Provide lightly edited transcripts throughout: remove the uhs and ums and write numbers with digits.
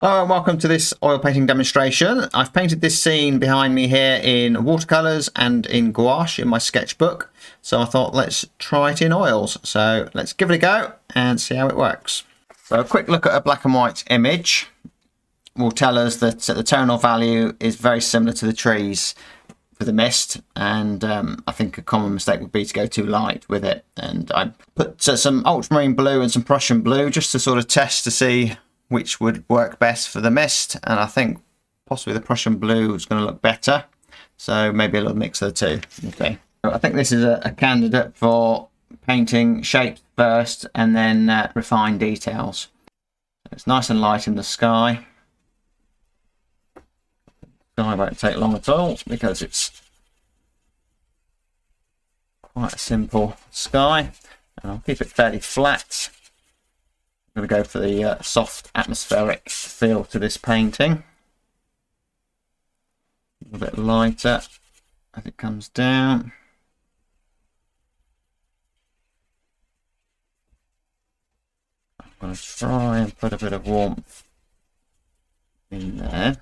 Hello and welcome to this oil painting demonstration. I've painted this scene behind me here in watercolours and in gouache in my sketchbook. So I thought let's try it in oils. So let's give it a go and see how it works. So a quick look at a black and white image will tell us that the tonal value is very similar to the trees for the mist, and I think a common mistake would be to go too light with it. And I put some ultramarine blue and some Prussian blue just to sort of test to see which would work best for the mist, and I think possibly the Prussian blue is going to look better, so maybe a little mix of the two. Okay, I think this is a candidate for painting shapes first and then refine details. It's nice and light in the sky. The sky won't take long at all because it's quite a simple sky, and I'll keep it fairly flat. I'm going to go for the soft atmospheric feel to this painting. A little bit lighter as it comes down. I'm going to try and put a bit of warmth in there.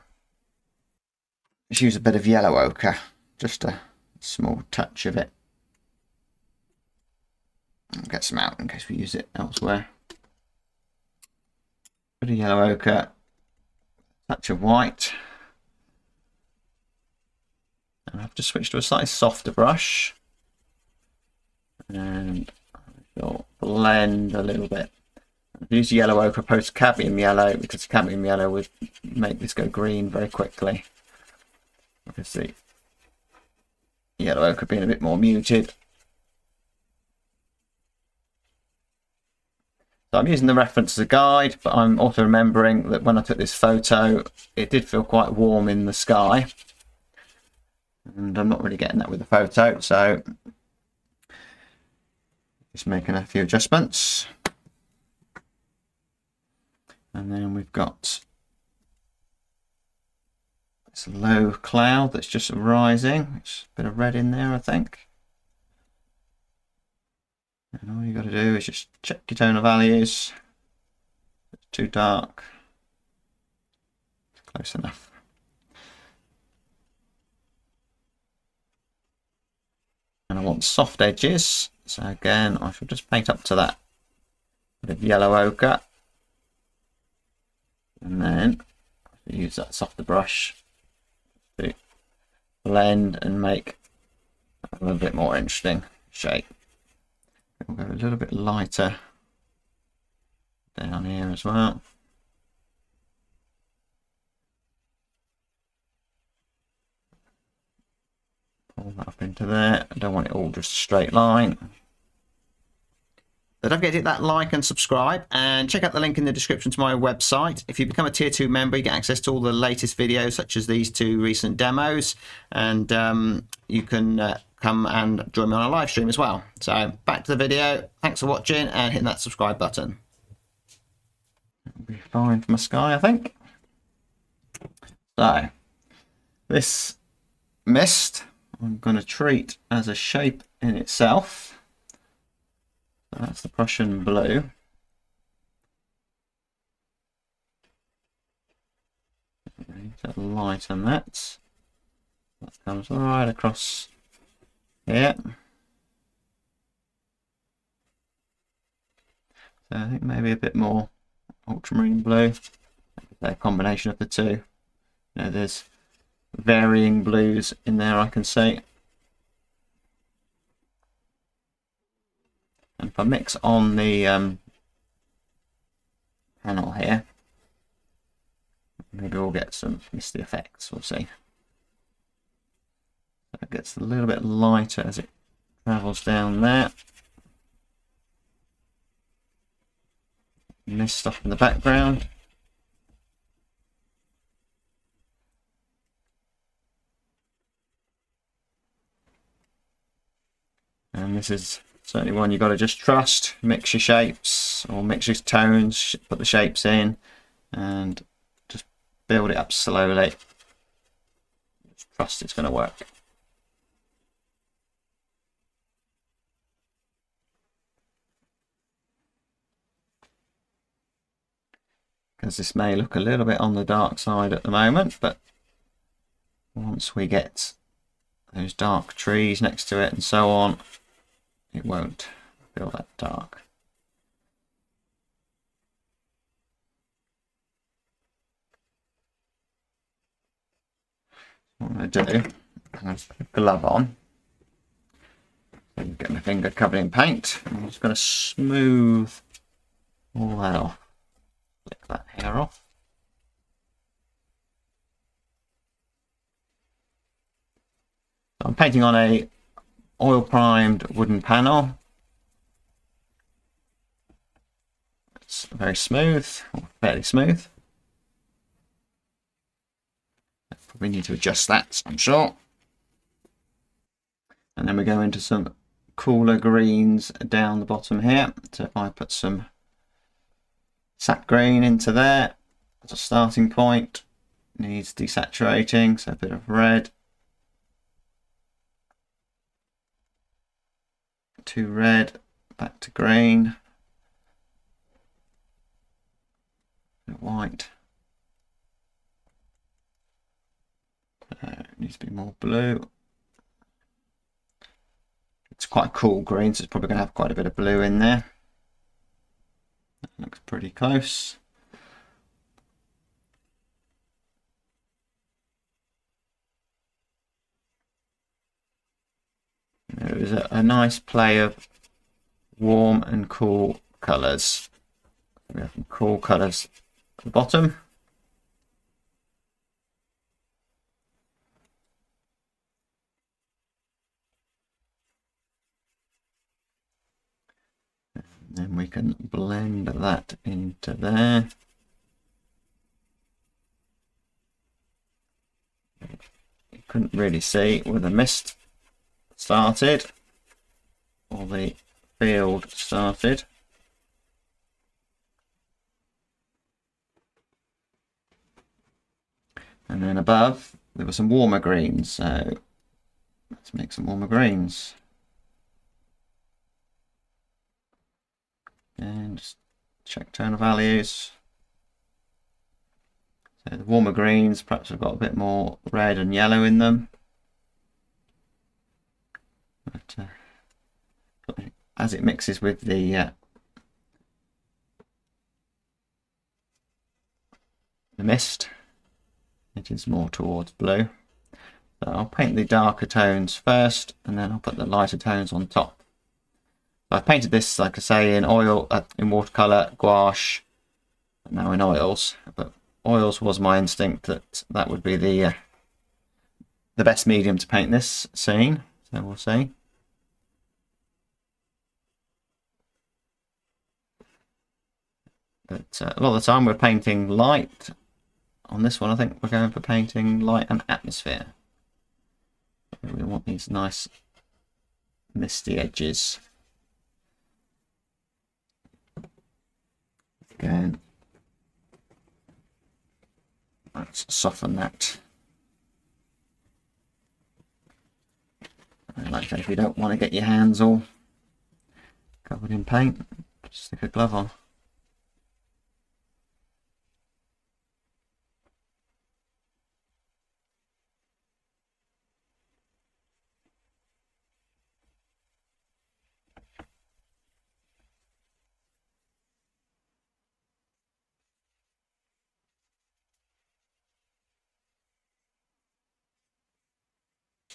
Just use a bit of yellow ochre, just a small touch of it. I'll get some out in case we use it elsewhere. Bit of yellow ochre, touch of white, and I've just switched to a slightly softer brush, and I'll blend a little bit. I've used yellow ochre opposed to cadmium yellow because cadmium yellow would make this go green very quickly. You can see yellow ochre being a bit more muted. So I'm using the reference as a guide, but I'm also remembering that when I took this photo, it did feel quite warm in the sky. And I'm not really getting that with the photo, so just making a few adjustments. And then we've got this low cloud that's just rising. There's a bit of red in there, I think. And all you got to do is just check your tonal values. It's too dark. Close enough. And I want soft edges. So again, I shall just paint up to that bit of yellow ochre. And then I'll use that softer brush to blend and make a little bit more interesting shape. We'll go a little bit lighter down here as well. Pull that up into there. I don't want it all just a straight line. So don't forget to hit that like and subscribe, and check out the link in the description to my website. If you become a tier 2 member, you get access to all the latest videos such as these two recent demos, and you can come and join me on a live stream as well. So back to the video. Thanks for watching and hitting that subscribe button. It'll be fine for my sky, I think. So this mist I'm going to treat as a shape in itself. So that's the Prussian blue. To lighten that. That comes right across here. So I think maybe a bit more ultramarine blue. A combination of the two. You know, there's varying blues in there, I can see. And if I mix on the panel here, maybe we'll get some misty effects. We'll see. It gets a little bit lighter as it travels down there. Mist off in the background. And this is certainly one you've got to just trust. Mix your shapes or mix your tones, put the shapes in and just build it up slowly. Just trust it's going to work. because this may look a little bit on the dark side at the moment, but once we get those dark trees next to it and so on, it won't feel that dark. What I'm going to do, I'm going to put a glove on. So you get my finger covered in paint. I'm just going to smooth all that off. Flick that hair off. So I'm painting on a oil primed wooden panel. It's very smooth, or fairly smooth. We need to adjust that, I'm sure. And then we go into some cooler greens down the bottom here. So if I put some sap green into there as a starting point, needs desaturating, so a bit of red. To red, back to green. White. It needs to be more blue. It's quite a cool green, so it's probably going to have quite a bit of blue in there. That looks pretty close. There is a nice play of warm and cool colours. We have some cool colours at the bottom. And then we can blend that into there. You couldn't really see where the mist started or the field started. And then above there were some warmer greens, so let's make some warmer greens. And just check tone values. So the warmer greens perhaps have got a bit more red and yellow in them. But as it mixes with the mist, it is more towards blue. So I'll paint the darker tones first, and then I'll put the lighter tones on top. I've painted this, like I say, in oil, in watercolour, gouache, and now in oils. But oils was my instinct that that would be the best medium to paint this scene. So we'll see. But a lot of the time we're painting light. On this one, I think we're going for painting light and atmosphere. We want these nice misty edges. Again, let's soften that. Like I say, if you don't want to get your hands all covered in paint, just stick a glove on.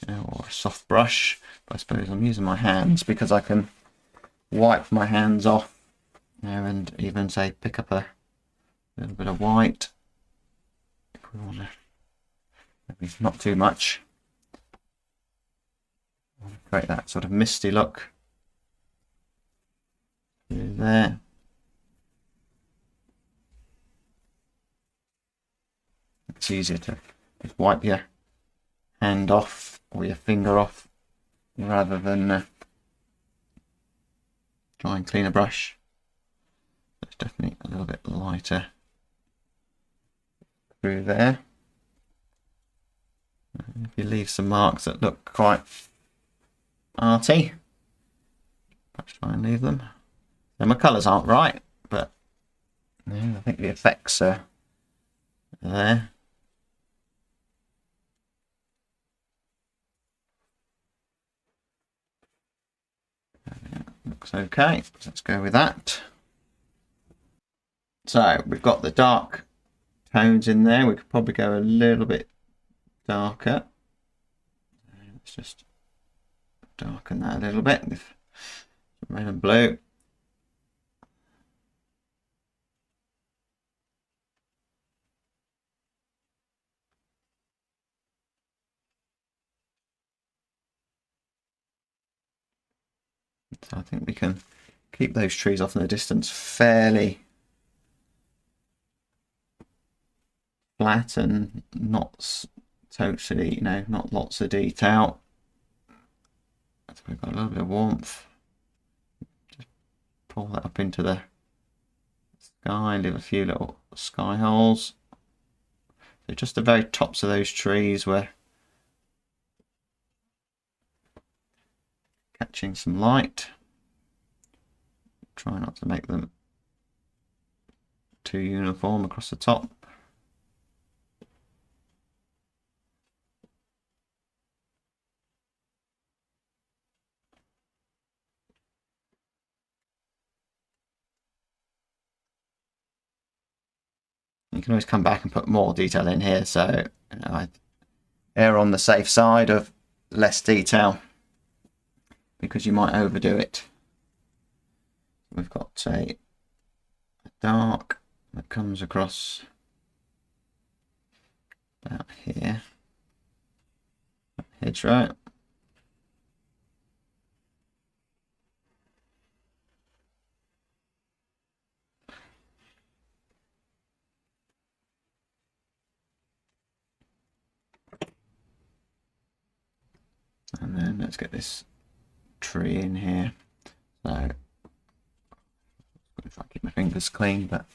Or a soft brush, but I suppose I'm using my hands because I can wipe my hands off there and even say pick up a little bit of white if we want to, maybe not too much. I want to create that sort of misty look through there. It's easier to just wipe your hand off or your finger off rather than try and clean a brush. It's definitely a little bit lighter through there. And if you leave some marks that look quite arty, perhaps try and leave them. Now my colours aren't right, but Yeah, I think the effects are there. Looks okay, so let's go with that. So we've got the dark tones in there. We could probably go a little bit darker. Let's just darken that a little bit with red and blue. So I think we can keep those trees off in the distance fairly flat and not totally, not lots of detail. So we've got a little bit of warmth. Just pull that up into the sky, leave a few little sky holes. So just the very tops of those trees were catching some light. Try not to make them too uniform across the top. You can always come back and put more detail in here, so I err on the safe side of less detail because you might overdo it. We've got a dark that comes across about here, hedgerow. And then let's get this tree in here. So I'm going to try and keep my fingers clean, but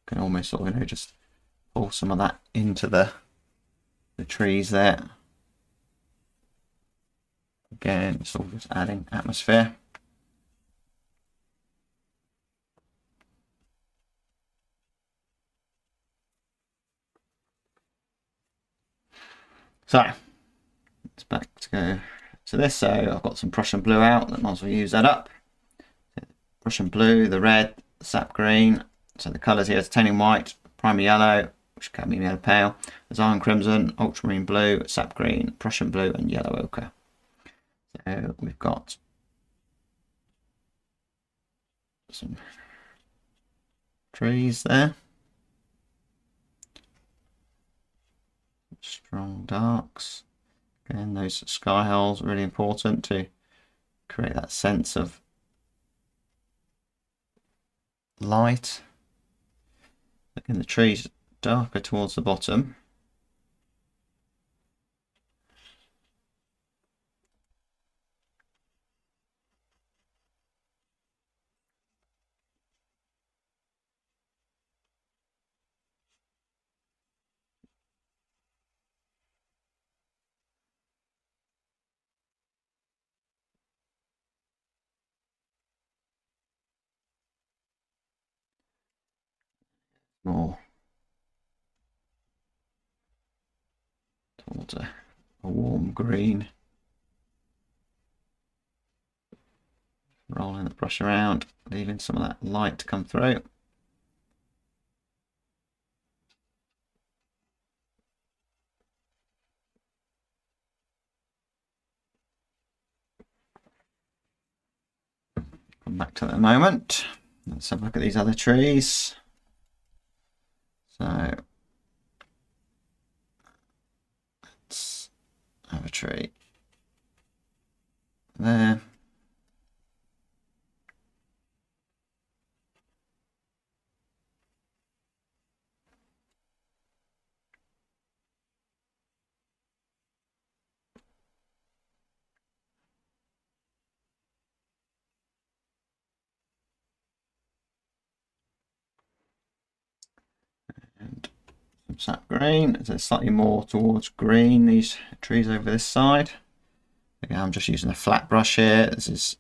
can almost sort of just pull some of that into the trees there. Again, it's all just adding atmosphere. So it's back to go to this. So I've got some Prussian blue out. That might as well use that up. Prussian blue, the red, the sap green. So the colours here: titanium white, primer yellow, which can be yellow pale, Zion crimson, ultramarine blue, sap green, Prussian blue, and yellow ochre. So we've got some trees there. Strong darks. Again, those sky holes are really important to create that sense of light. Again, the trees darker towards the bottom. More towards a warm green. Rolling the brush around, leaving some of that light to come through. Come back to that in a moment. Let's have a look at these other trees. So let's have a tree there. And some sap green. So slightly more towards green, these trees over this side. Again, I'm just using a flat brush here. This is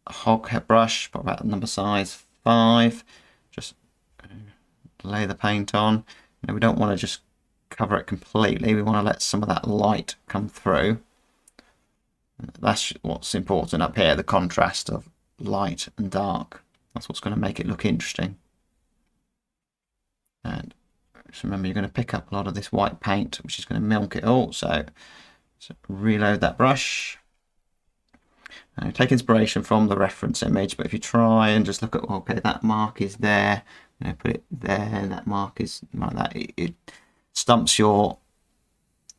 a hog brush, about number size 5. Just lay the paint on. Now, we don't want to just cover it completely. We want to let some of that light come through. That's what's important up here, the contrast of light and dark. That's what's going to make it look interesting. And just remember, you're going to pick up a lot of this white paint, which is going to milk it all. So reload that brush. And take inspiration from the reference image, but if you try and just look at, okay, that mark is there, put it there, that mark is like that, it stumps your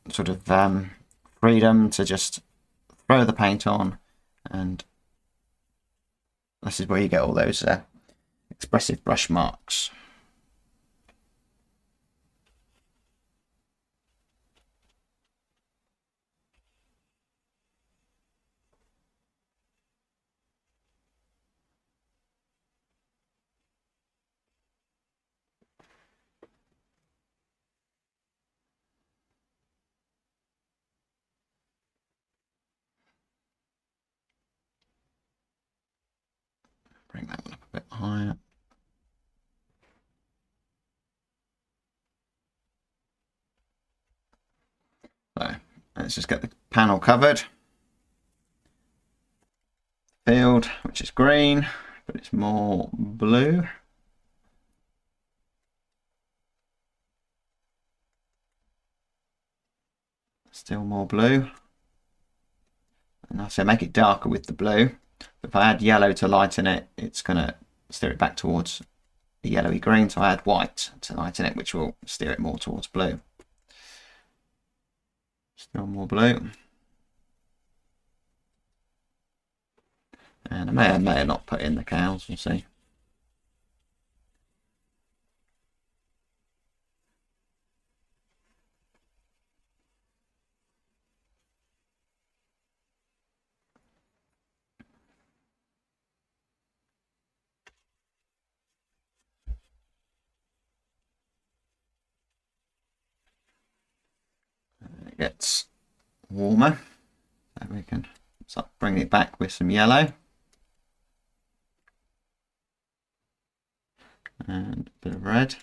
sort of freedom to just throw the paint on, and this is where you get all those expressive brush marks. Bring that one up a bit higher. So let's just get the panel covered. Field, which is green, but it's more blue. Still more blue. And I say make it darker with the blue. If I add yellow to lighten it, it's going to steer it back towards the yellowy green. So I add white to lighten it, which will steer it more towards blue. Still more blue. And I may have not put in the cows, we'll see. It gets warmer, so we can start bringing it back with some yellow. And a bit of red.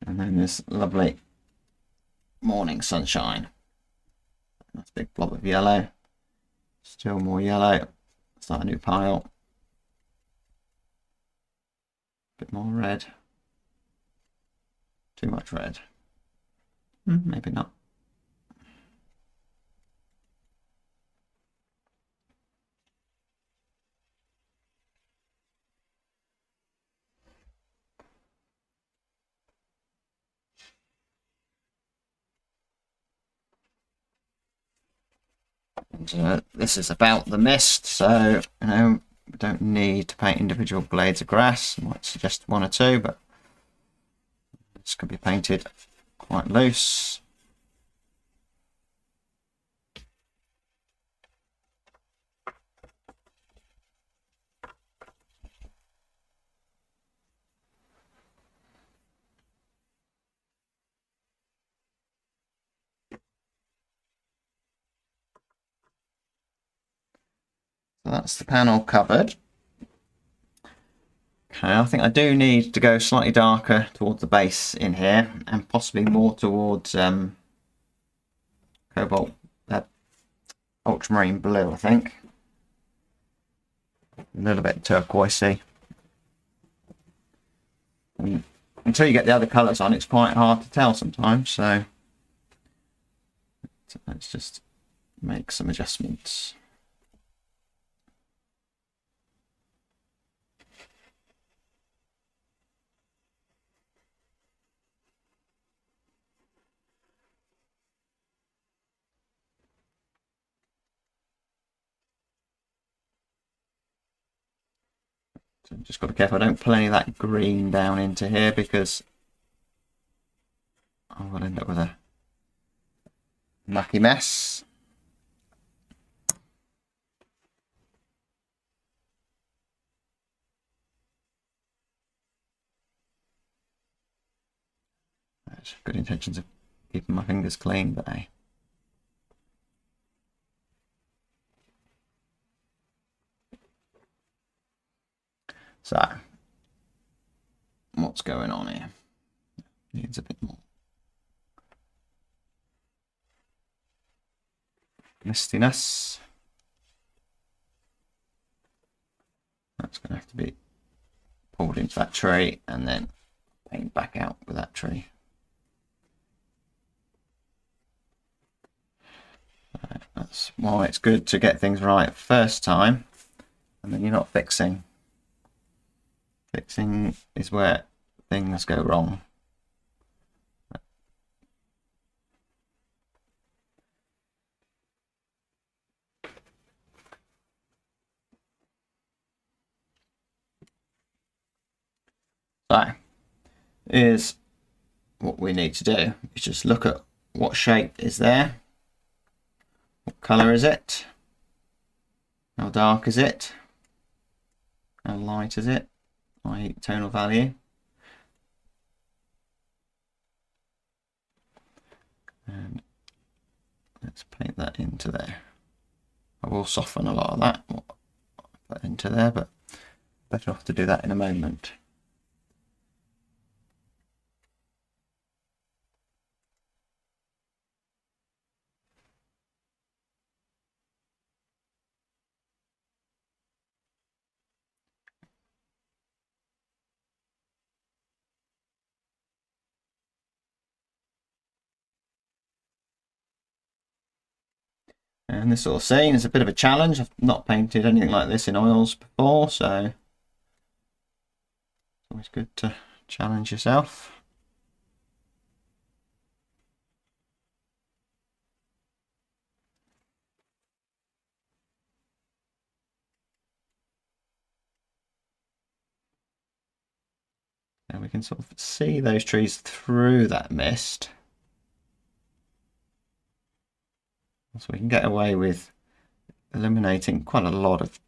And then this lovely morning sunshine. That's a big blob of yellow. Still more yellow. Start a new pile. Bit more red. Too much red. Maybe not. And, this is about the mist, so we don't need to paint individual blades of grass. I might suggest 1 or 2, but this could be painted quite loose. So that's the panel covered. Okay, I think I do need to go slightly darker towards the base in here, and possibly more towards cobalt, ultramarine blue, I think. A little bit turquoisey. And until you get the other colours on, it's quite hard to tell sometimes, so let's just make some adjustments. So just got to be careful I don't pull any of that green down into here, because I will end up with a mucky mess. Good intentions of keeping my fingers clean, but hey. So, what's going on here? Needs a bit more mistiness. That's going to have to be pulled into that tree and then paint back out with that tree. That's why it's good to get things right first time, and then you're not fixing. Fixing is where things go wrong. So, here's what we need to do, is just look at what shape is there, what colour is it, how dark is it, how light is it, i.e. tonal value, and let's paint that into there. I will soften a lot of that, put into there, but better off to do that in a moment. And this sort of scene is a bit of a challenge. I've not painted anything like this in oils before, so it's always good to challenge yourself. And we can sort of see those trees through that mist. So we can get away with eliminating quite a lot of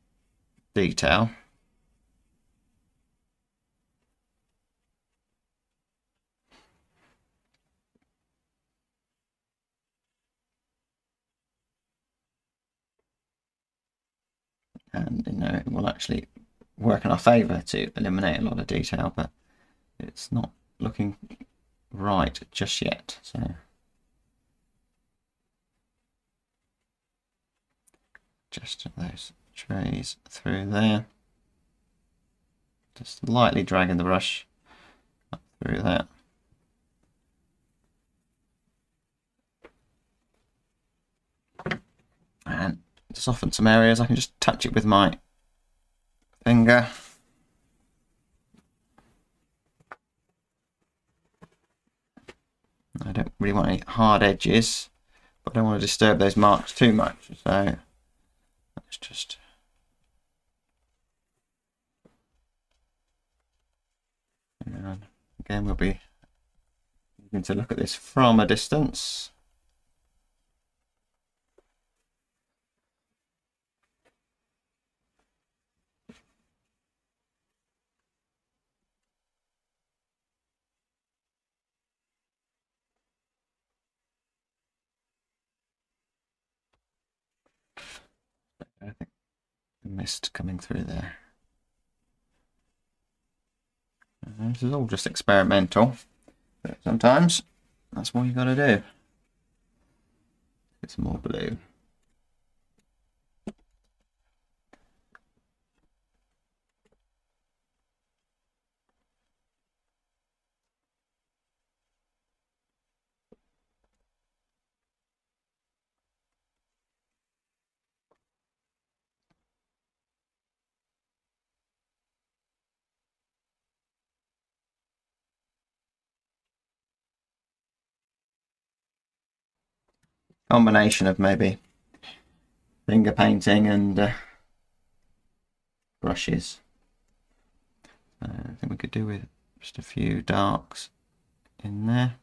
detail. And it will actually work in our favour to eliminate a lot of detail, but it's not looking right just yet. So just those trees through there, just lightly dragging the brush up through there. And to soften some areas, I can just touch it with my finger. I don't really want any hard edges, but I don't want to disturb those marks too much. So let's just again, we'll be needing to look at this from a distance. I think the mist coming through there. This is all just experimental, but sometimes that's what you got to do. Get some more blue. Combination of maybe finger painting and brushes. I think we could do with just a few darks in there.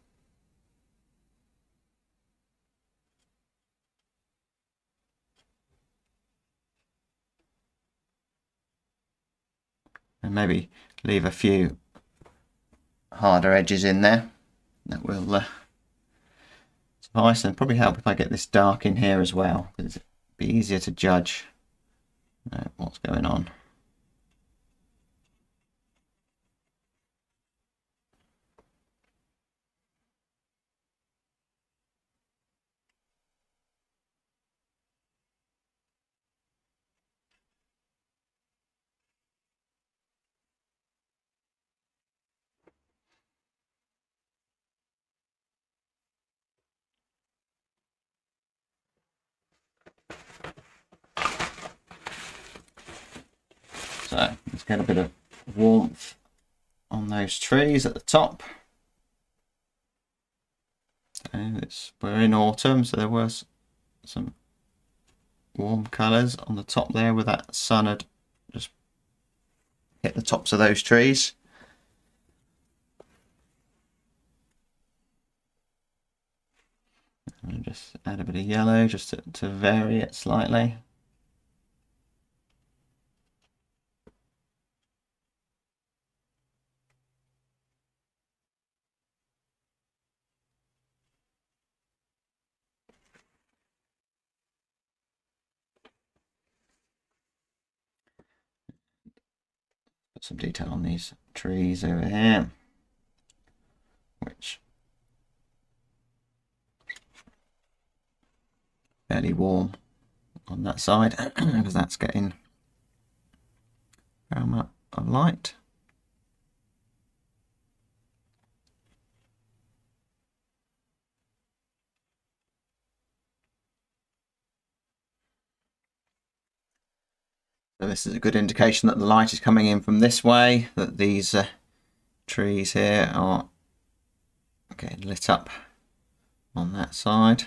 And maybe leave a few harder edges in there That will suffice, and probably help if I get this dark in here as well, because it'd be easier to judge what's going on. So let's get a bit of warmth on those trees at the top. And we're in autumn, so there was some warm colours on the top there where that sun had just hit the tops of those trees. And just add a bit of yellow just to vary it slightly. Put some detail on these trees over here, which fairly warm on that side because that's getting a fair amount of light. So this is a good indication that the light is coming in from this way, that these trees here are getting lit up on that side.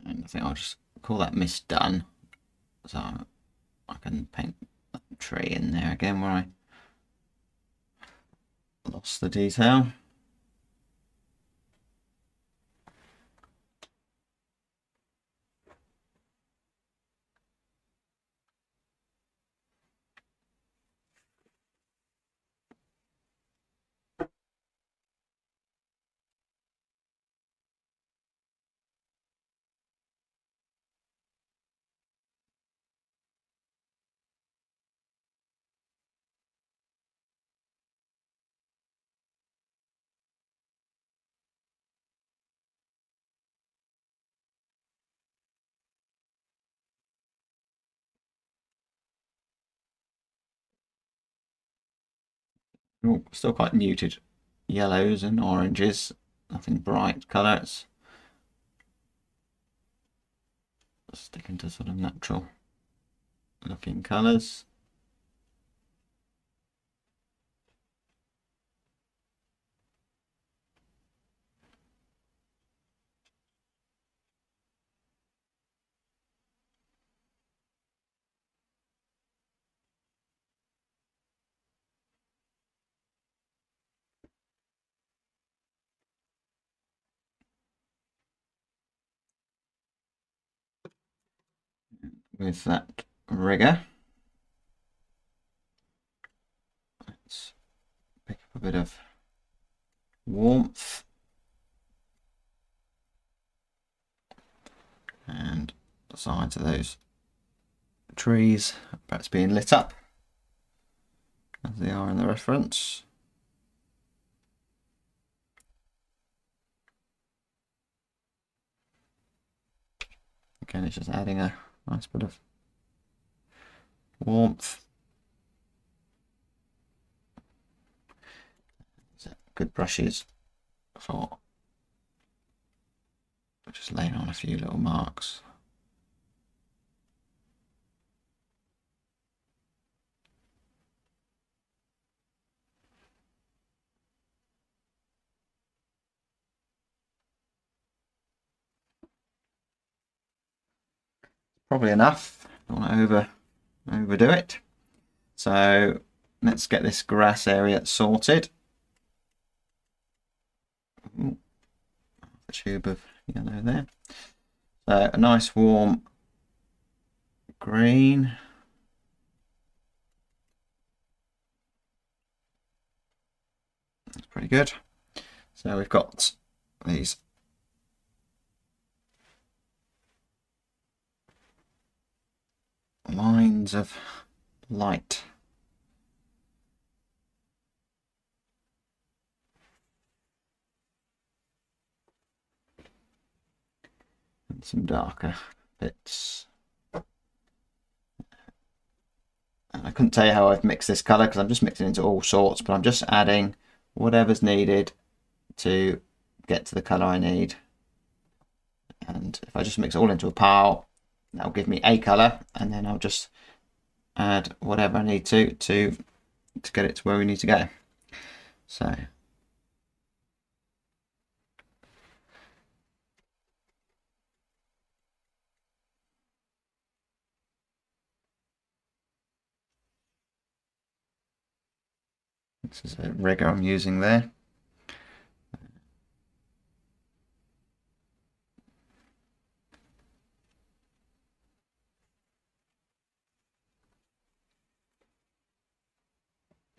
And I think I'll just call that mist done, so I can paint that tree in there again where I lost the detail. Oh, still quite muted yellows and oranges, nothing bright colours. Sticking to sort of natural looking colours. With that rigger, let's pick up a bit of warmth and the sides of those trees perhaps being lit up as they are in the reference. Again, it's just adding a nice bit of warmth. So good brushes for just laying on a few little marks. Probably enough. Don't want to overdo it. So let's get this grass area sorted. Ooh, a tube of yellow there. So a nice warm green. That's pretty good. So we've got these lines of light. And some darker bits. And I couldn't tell you how I've mixed this colour because I'm just mixing into all sorts, but I'm just adding whatever's needed to get to the colour I need. And if I just mix it all into a pile, that'll give me a colour, and then I'll just add whatever I need to get it to where we need to go. So this is a rigger I'm using there.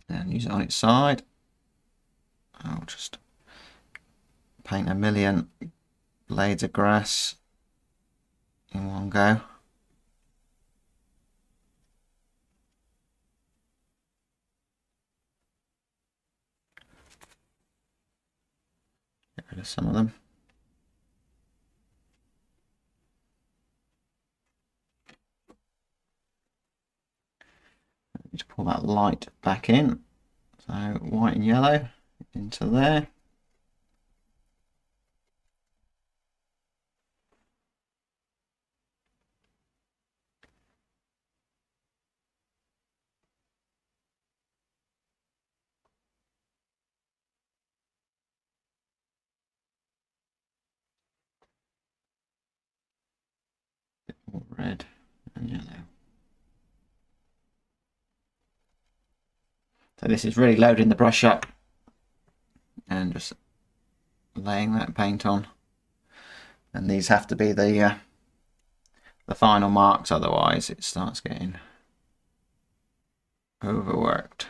And use it on its side. I'll just paint a million blades of grass in one go. Get rid of some of them. Need to pull that light back in. So white and yellow into there. More red and yellow. So this is really loading the brush up and just laying that paint on. And these have to be the final marks, otherwise it starts getting overworked.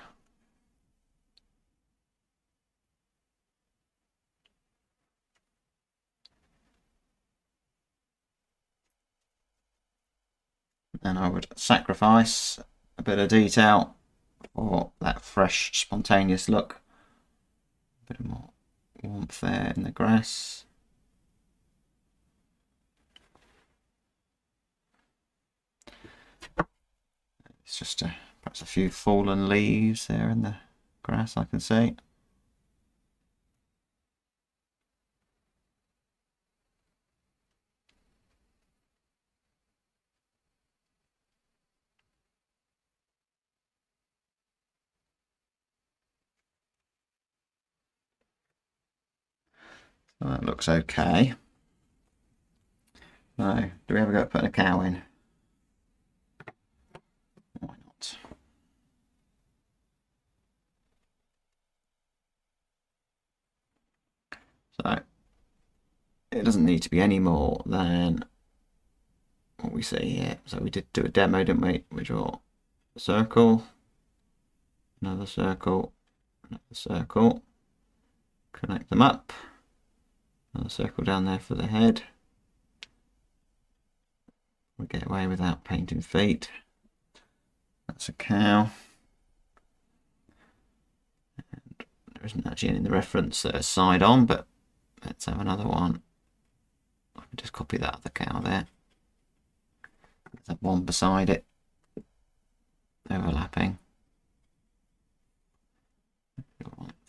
And I would sacrifice a bit of detail for that fresh, spontaneous look. A bit more warmth there in the grass. It's just perhaps a few fallen leaves there in the grass, I can see. So that looks okay. So, do we ever go at putting a cow in? Why not? So, it doesn't need to be any more than what we see here. So we did do a demo, didn't we? We draw a circle, another circle, another circle, connect them up, another circle down there for the head. We get away without painting feet. That's a cow. And there isn't actually any in the reference side on, but let's have another one. I can just copy that other cow there. There's one beside it, overlapping.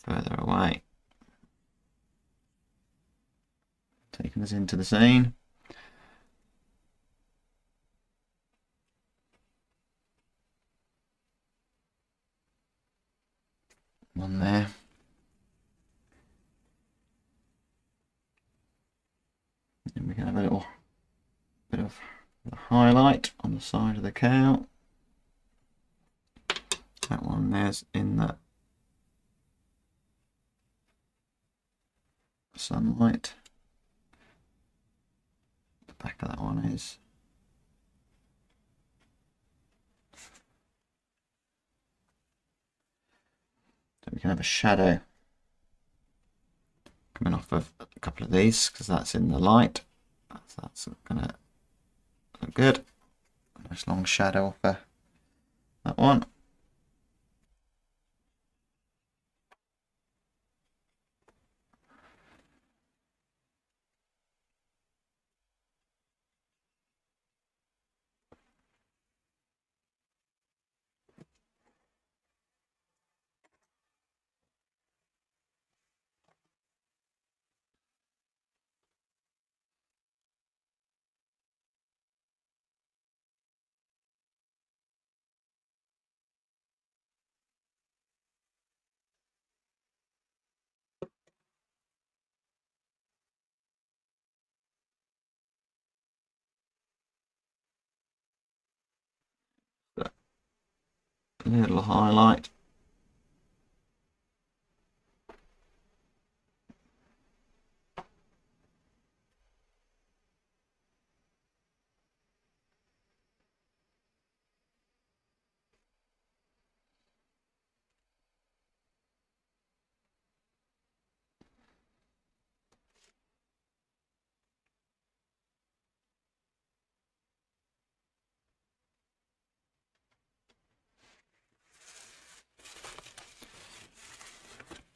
Further away. Taking us into the scene. One there. And we can have a little bit of the highlight on the side of the cow. That one there's in the sunlight. The back of that one is. So we can have a shadow coming off of a couple of these because that's in the light. That's gonna look good. Nice long shadow for that one. A little highlight.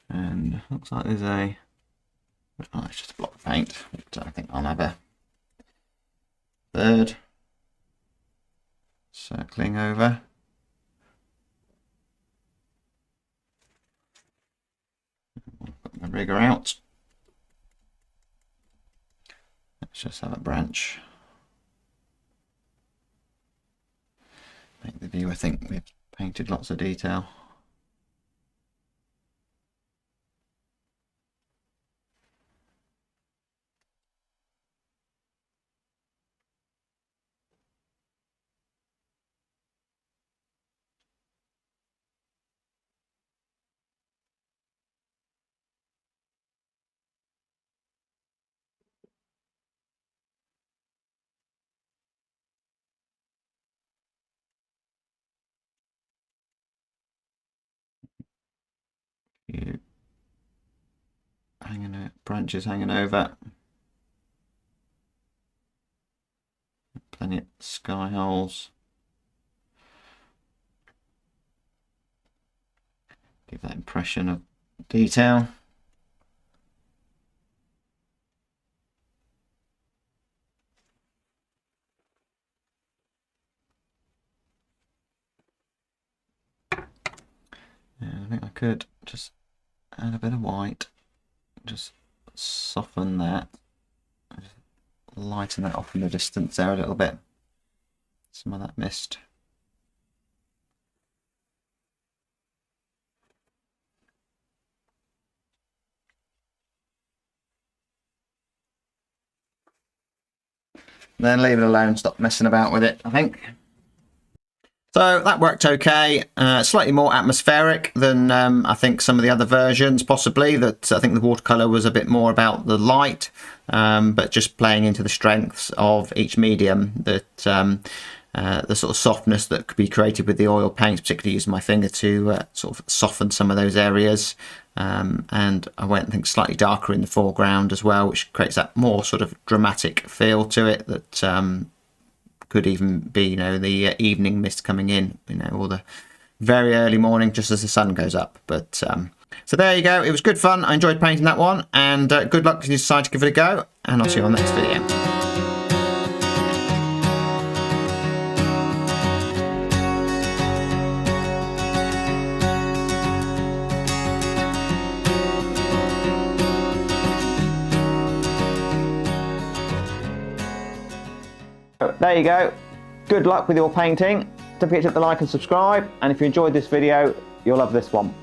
And looks like there's a, oh, it's just a block of paint, but I think I'll have a third circling over. Put my rigger out. Let's just have a branch. Make the viewer think we've painted lots of detail. Few branches hanging over. Plenty of sky holes. Give that impression of detail. And I think I could just add a bit of white, just soften that, just lighten that off in the distance there a little bit. Some of that mist. Then leave it alone, stop messing about with it, I think. So that worked okay. Slightly more atmospheric than I think some of the other versions, possibly. That I think the watercolour was a bit more about the light, but just playing into the strengths of each medium. That the sort of softness that could be created with the oil paints, particularly using my finger to sort of soften some of those areas. And I went, I think, slightly darker in the foreground as well, which creates that more sort of dramatic feel to it. That could even be, you know, the evening mist coming in, you know, or the very early morning just as the sun goes up. But so there you go. It was good fun. I enjoyed painting that one, and good luck if you decide to give it a go, and I'll see you on the next video. There you go. Good luck with your painting. Don't forget to hit the like and subscribe, and if you enjoyed this video, you'll love this one.